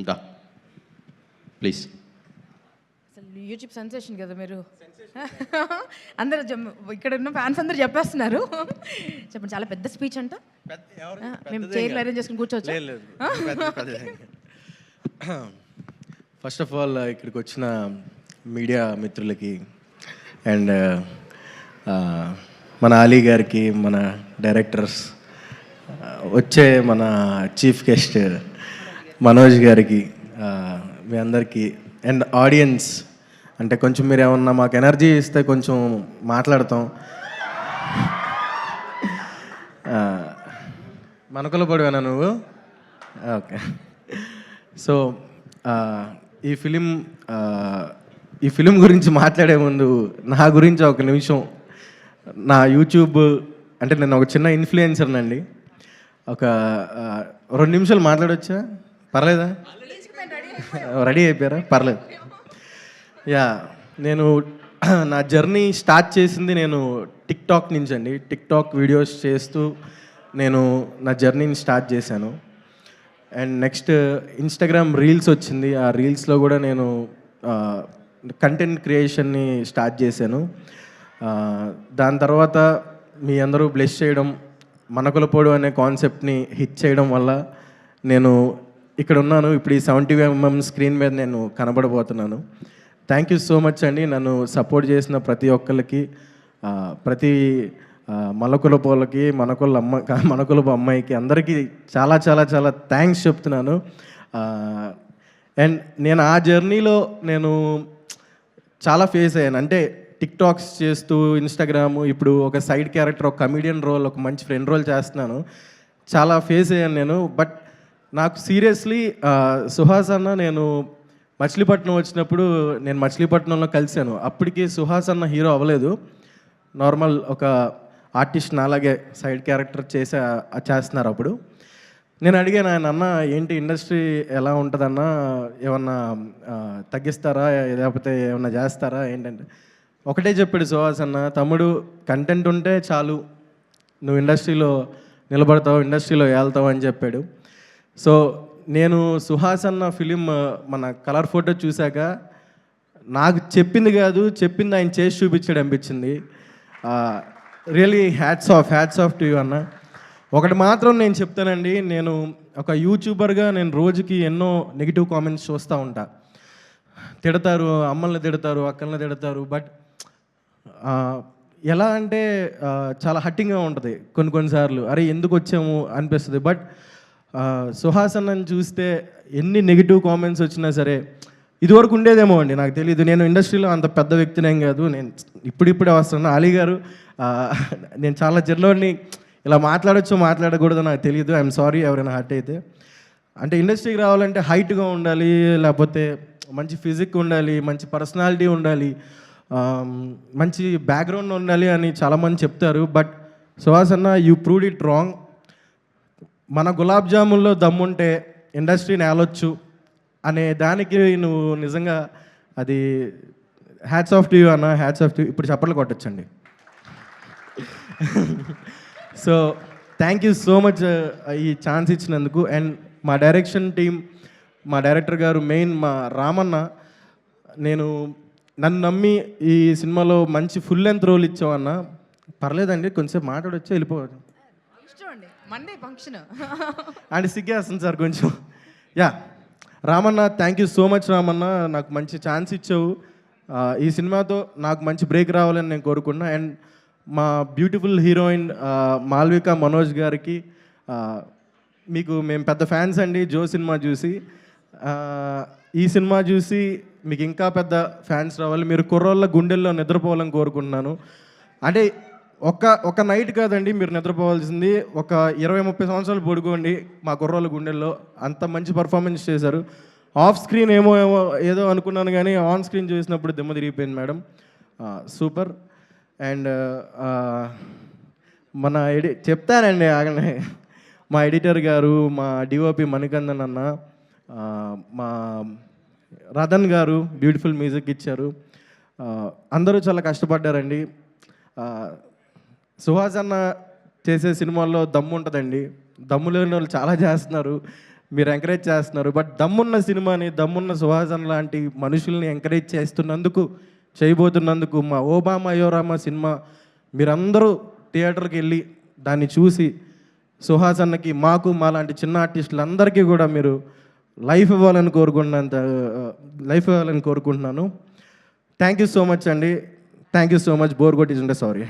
దా please. అసలు YouTube sensation కదా మీరు. అందరూ ఇక్కడ ఉన్న ఫ్యాన్స్ అందరూ చెప్పేస్తున్నారు. చెప్పండి, చాలా పెద్ద స్పీచ్ అంట. మేము చైర్లు అరేంజ్ చేసుకుని కూర్చోవచ్చు. ఫస్ట్ ఆఫ్ ఆల్ ఇక్కడికి వచ్చిన మీడియా మిత్రులకి అండ్ మన అలీ గారికి, మన డైరెక్టర్స్, వచ్చే మన చీఫ్ గెస్ట్ మనోజ్ గారికి, మీ అందరికీ అండ్ ఆడియన్స్, అంటే కొంచెం మీరు ఏమన్నా మాకు ఎనర్జీ ఇస్తే కొంచెం మాట్లాడతాం. మనకులో పడివేనా నువ్వు? ఓకే. సో ఈ ఫిలిం గురించి మాట్లాడే ముందు నా గురించి ఒక నిమిషం, నా యూట్యూబ్ అంటే నేను ఒక చిన్న ఇన్ఫ్లుయెన్సర్నండి. ఒక 2 నిమిషాలు మాట్లాడొచ్చా? పర్లేదా? రెడీ అయిపోయారా? పర్లేదు. నేను నా జర్నీ స్టార్ట్ చేసింది నేను టిక్టాక్ నుంచి అండి. టిక్టాక్ వీడియోస్ చేస్తూ నేను నా జర్నీని స్టార్ట్ చేశాను. అండ్ నెక్స్ట్ ఇన్స్టాగ్రామ్ రీల్స్ వచ్చింది. ఆ రీల్స్లో కూడా నేను కంటెంట్ క్రియేషన్ని స్టార్ట్ చేశాను. దాని తర్వాత మీ అందరూ బ్లెస్ చేయడం, మనకులపోడు అనే కాన్సెప్ట్ని హిట్ చేయడం వల్ల నేను ఇక్కడ ఉన్నాను. ఇప్పుడు ఈ 70mm స్క్రీన్ మీద నేను కనబడబోతున్నాను. థ్యాంక్ యూ సో మచ్ అండి. నన్ను సపోర్ట్ చేసిన ప్రతి ఒక్కరికి, ప్రతి మలకులపోలకి, మనకులపు అమ్మాయికి, అందరికీ చాలా చాలా చాలా థ్యాంక్స్ చెప్తున్నాను. అండ్ నేను ఆ జర్నీలో నేను చాలా ఫేస్ అయ్యాను. అంటే టిక్టాక్స్ చేస్తూ ఇన్స్టాగ్రాము, ఇప్పుడు ఒక సైడ్ క్యారెక్టర్, ఒక కమీడియన్ రోల్, ఒక మంచి ఫ్రెండ్ రోల్ చేస్తున్నాను. చాలా ఫేస్ అయ్యాను నేను. బట్ నాకు సీరియస్లీ సుహాస్ అన్న, నేను మచిలీపట్నం వచ్చినప్పుడు నేను మచిలీపట్నంలో కలిశాను. అప్పటికి సుహాస్ అన్న హీరో అవ్వలేదు, నార్మల్ ఒక ఆర్టిస్ట్, నాలాగే సైడ్ క్యారెక్టర్ చేస్తున్నారు. అప్పుడు నేను అడిగాను ఆయన, అన్న ఏంటి ఇండస్ట్రీ ఎలా ఉంటుందన్న, ఏమన్నా తగ్గిస్తారా, లేకపోతే ఏమన్నా చేస్తారా ఏంటంటే, ఒకటే చెప్పాడు సుహాస్ అన్న, తమ్ముడు కంటెంట్ ఉంటే చాలు, నువ్వు ఇండస్ట్రీలో నిలబడతావు, ఇండస్ట్రీలో వెళ్తావు అని చెప్పాడు. సో నేను సుహాస్ అన్న ఫిలిం మన కలర్ ఫోటో చూశాక నాకు చెప్పింది కాదు, చెప్పింది ఆయన చేసి చూపించాడు అనిపించింది. Really hats off to you అన్న. ఒకటి మాత్రం నేను చెప్తానండి, నేను ఒక యూట్యూబర్గా నేను రోజుకి ఎన్నో నెగిటివ్ కామెంట్స్ చూస్తూ ఉంటా. తిడతారు, అమ్మల్ని తిడతారు, అక్కల్ని తిడతారు. బట్ ఎలా అంటే చాలా హట్టింగ్గా ఉంటుంది కొన్నిసార్లు. అరే ఎందుకు వచ్చాము అనిపిస్తుంది. బట్ సుహాస్ అన్నని చూస్తే ఎన్ని నెగిటివ్ కామెంట్స్ వచ్చినా సరే, ఇదివరకు ఉండేదేమో అండి, నాకు తెలియదు. నేను ఇండస్ట్రీలో అంత పెద్ద వ్యక్తినేం కాదు, నేను ఇప్పుడిప్పుడే వస్తున్నాను. అలీ గారు, నేను చాలా జర్నీని ఇలా మాట్లాడకూడదు నాకు తెలియదు. ఐఎమ్ సారీ ఎవరైనా హర్ట్ అయితే. అంటే ఇండస్ట్రీకి రావాలంటే హైట్గా ఉండాలి, లేకపోతే మంచి ఫిజిక్ ఉండాలి, మంచి పర్సనాలిటీ ఉండాలి, మంచి బ్యాక్గ్రౌండ్ ఉండాలి అని చాలామంది చెప్తారు. బట్ సుహాస్ అన్న, యూ ప్రూవ్డ్ ఇట్ రాంగ్. మన గులాబ్ జామున్లో దమ్ముంటే ఇండస్ట్రీని ఏలొచ్చు అనే దానికి నువ్వు నిజంగా అది హ్యాట్స్ ఆఫ్ టు యూ అన్న, హ్యాట్స్ ఆఫ్ టు యూ. ఇప్పుడు చప్పట్లు కొట్టచ్చండి. So thank you so much ఈ ఛాన్స్ ఇచ్చినందుకు. అండ్ మా డైరెక్షన్ టీం, మా డైరెక్టర్ గారు, మెయిన్ మా రామన్న, నన్ను నమ్మి ఈ సినిమాలో మంచి ఫుల్ లెంత్ రోల్ ఇచ్చావన్న. పర్లేదండి, కొంచెంసేపు మాట్లాడొచ్చా, వెళ్ళిపోవచ్చు మండే ఫంక్షన్ అండ్ సిగ్గేస్తుంది సార్ కొంచెం. Ramanna, thank you so much Ramanna, నాకు మంచి ఛాన్స్ ఇచ్చావు. ఈ సినిమాతో నాకు మంచి బ్రేక్ రావాలని నేను కోరుకున్నా. అండ్ మా బ్యూటిఫుల్ హీరోయిన్ మాల్విక మనోజ్ గారికి, మేము పెద్ద ఫ్యాన్స్ అండి. జో సినిమా చూసి, ఈ సినిమా చూసి మీకు ఇంకా పెద్ద ఫ్యాన్స్ రావాలి. మీరు కుర్రోళ్ళ గుండెల్లో నిద్రపోవాలని కోరుకుంటున్నాను. అంటే ఒక నైట్ కాదండి మీరు నిద్రపోవాల్సింది, ఒక 20-30 సంవత్సరాలు పడుకోండి మా కుర్రోళ్ళ గుండెల్లో. అంత మంచి పర్ఫార్మెన్స్ చేశారు. ఆఫ్ స్క్రీన్ ఏదో అనుకున్నాను, కానీ ఆన్ స్క్రీన్ చూసినప్పుడు దిమ్మ తిరిగిపోయింది మేడం. సూపర్. అండ్ చెప్తానండి ఆగనే, మా ఎడిటర్ గారు, మా డిఓపి మణికందన్ అన్న, మా రతన్ గారు బ్యూటిఫుల్ మ్యూజిక్ ఇచ్చారు. అందరూ చాలా కష్టపడ్డారండి. సుహాస్ అన్న చేసే సినిమాల్లో దమ్ము ఉంటుందండి. దమ్ము లేని వాళ్ళు చాలా చేస్తున్నారు. మీరు ఎంకరేజ్ చేస్తున్నారు. బట్ దమ్మున్న సినిమాని, దమ్మున్న సుహాసన్ లాంటి మనుషుల్ని ఎంకరేజ్ చేస్తున్నందుకు, చేయబోతున్నందుకు, మా ఓబామా అయోరామా సినిమా మీరందరూ థియేటర్కి వెళ్ళి దాన్ని చూసి సుహాసన్నకి, మాకు, మా లాంటి చిన్న ఆర్టిస్టులందరికీ కూడా మీరు లైఫ్ ఇవ్వాలని కోరుకుంటున్నాను. థ్యాంక్ యూ సో మచ్ అండి. Thank you so much. Bore కొట్టించుంటే సారీ.